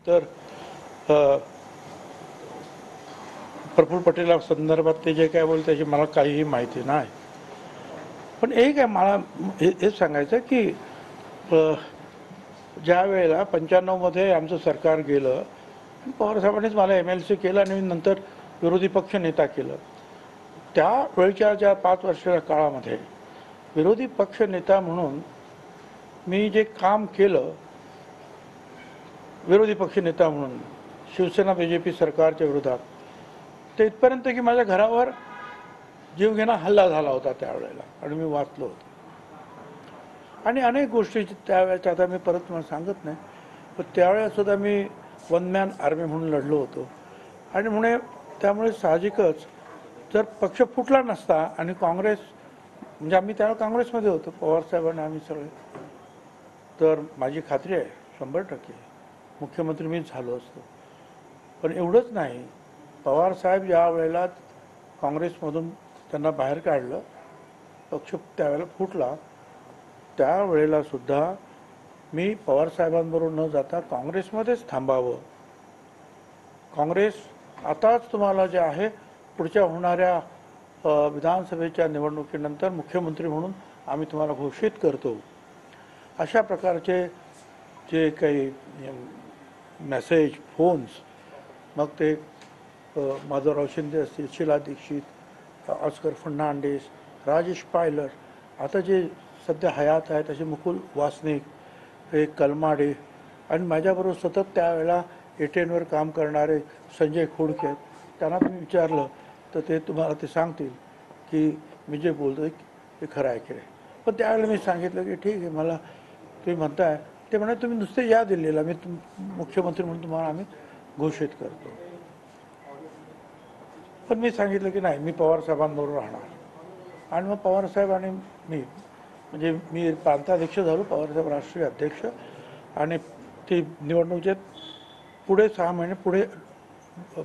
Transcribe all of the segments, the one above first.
तर प्रफुल्ल पटेला संदर्भात ते जे काय बोलते त्याची मला काहीही माहिती नाही. पण एक आहे मला हेच सांगायचं की ज्या वेळेला 95मध्ये आमचं सरकार गेलं, पवारसाहेबांनीच मला MLC केलं आणि नंतर विरोधी पक्ष नेता केलं. त्यावेळच्या ज्या 5 वर्षाच्या काळामध्ये विरोधी पक्ष नेता म्हणून मी जे काम केलं, विरोधी पक्ष नेता म्हणून शिवसेना BJP सरकारच्या विरोधात, ते इथपर्यंत की माझ्या घरावर जीवघेणा हल्ला झाला होता त्यावेळेला आणि मी वाचलो होतो. आणि अनेक गोष्टी त्यावेळेच्या आता मी परत तुम्हाला सांगत नाही, पण त्यावेळेस सुद्धा मी वन मॅन आर्मी म्हणून लढलो होतो. आणि त्यामुळे साहजिकच जर पक्ष फुटला नसता आणि काँग्रेस म्हणजे आम्ही त्यावेळेला काँग्रेसमध्ये होतो, पवारसाहेबांनी आम्ही सगळे, तर माझी खात्री आहे 100% मुख्यमंत्री मीच झालो असतो. पण एवढंच नाही, पवारसाहेब ज्या वेळेला काँग्रेसमधून त्यांना बाहेर काढलं, पक्ष त्यावेळेला फुटला, त्यावेळेला सुद्धा मी पवारसाहेबांबरोबर न जाता काँग्रेसमध्येच थांबावं. काँग्रेस आताच तुम्हाला जे आहे पुढच्या होणाऱ्या विधानसभेच्या निवडणुकीनंतर मुख्यमंत्री म्हणून आम्ही तुम्हाला घोषित करतो, अशा प्रकारचे जे काही मेसेज, फोन्स, मग ते माधवराव शिंदे असतील, शीला दीक्षित, ऑस्कर फर्नांडिस, राजेश पायलर, आता जे सध्या हयात आहेत असे मुकुल वासनिक, हे कलमाडे, आणि माझ्याबरोबर सतत त्यावेळेला ATNवर काम करणारे संजय खोडके आहेत. त्यांना तुम्ही विचारलं तर ते तुम्हाला ते सांगतील की मी जे बोलतो ते खरं आहे की नाही. पण त्यावेळेला मी सांगितलं की ठीक आहे, मला तुम्ही म्हणताय, ते म्हणे तुम्ही नुसते या दिल्लीला, मी मुख्यमंत्री म्हणून तुम्हाला आम्ही घोषित करतो. पण मी सांगितलं की नाही, मी पवारसाहेबांबरोबर राहणार. आणि मग पवारसाहेब आणि मी प्रांताध्यक्ष झालो, पवारसाहेब राष्ट्रीय अध्यक्ष, आणि ती निवडणुकीत पुढे 6 महिने पुढे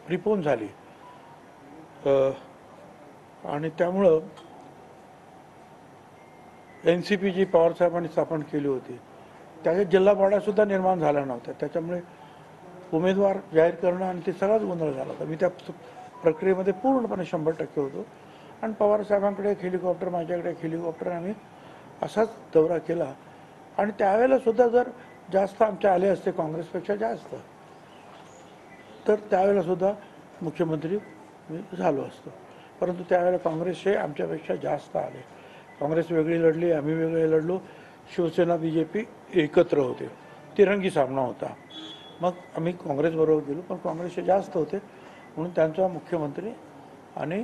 प्रिपोन झाली. आणि त्यामुळं NCP जी पवारसाहेबांनी स्थापन केली होती, त्याच्यात जिल्हा पाडासुद्धा निर्माण झाला नव्हता. त्याच्यामुळे उमेदवार जाहीर करणं आणि ते सगळाच गोंधळ झाला होता. मी त्या प्रक्रियेमध्ये पूर्णपणे 100% होतो. आणि पवारसाहेबांकडे एक हेलिकॉप्टर, माझ्याकडे एक हेलिकॉप्टर, आम्ही असाच दौरा केला. आणि त्यावेळेला सुद्धा जर जास्त आमचे आले असते काँग्रेसपेक्षा जास्त, तर त्यावेळेला सुद्धा मुख्यमंत्री मी झालो असतो. परंतु त्यावेळेला काँग्रेसचे आमच्यापेक्षा जास्त आले. काँग्रेस वेगळी लढली, आम्ही वेगळे लढलो. शिवसेना BJP एकत्र होते, तिरंगी सामना होता. मग आम्ही काँग्रेसबरोबर गेलो, पण काँग्रेसचे जास्त होते म्हणून त्यांचा मुख्यमंत्री आणि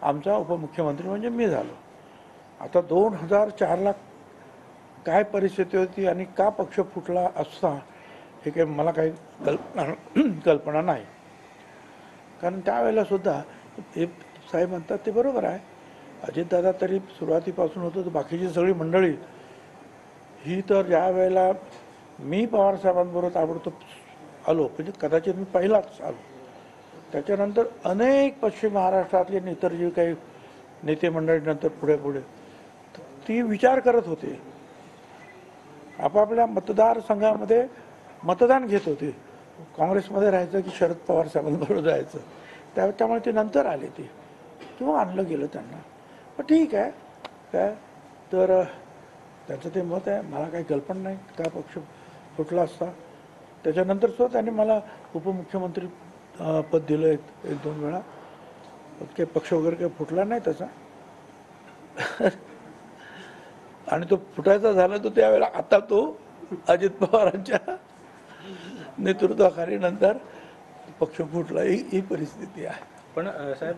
आमचा उपमुख्यमंत्री म्हणजे मी झालो. आता 2004ला काय परिस्थिती होती आणि का पक्ष फुटला असता हे काही मला काही कल्पना नाही. कारण त्यावेळेला सुद्धा हे साहेब म्हणतात ते बरोबर आहे. अजितदादा तरी सुरुवातीपासून होतं, तर बाकीची सगळी मंडळी ही तर ज्या वेळेला मी पवारसाहेबांबरोबर ताबडतोब आलो, म्हणजे कदाचित मी पहिलाच आलो, त्याच्यानंतर अनेक पश्चिम महाराष्ट्रातले इतर जे काही नेते मंडळीनंतर पुढे ती विचार करत होते, आपापल्या मतदारसंघामध्ये मतदान घेत होते, काँग्रेसमध्ये राहायचं की शरद पवार साहेबांबरोबर जायचं. त्यामुळे ते नंतर आले, ते किंवा आणलं गेलं त्यांना. पण ठीक आहे, काय तर त्याचं ते मत आहे, मला काही कल्पना नाही का पक्ष फुटला असता. त्याच्यानंतर सुद्धा त्यांनी मला उपमुख्यमंत्री पद दिलं एक 2 वेळा. काही पक्ष वगैरे काही फुटला नाही त्याचा. आणि तो फुटायचा झाला तो त्यावेळेला, आता तो अजित पवारांच्या नेतृत्वाखाली नंतर पक्ष फुटला, ही परिस्थिती आहे. पण साहेब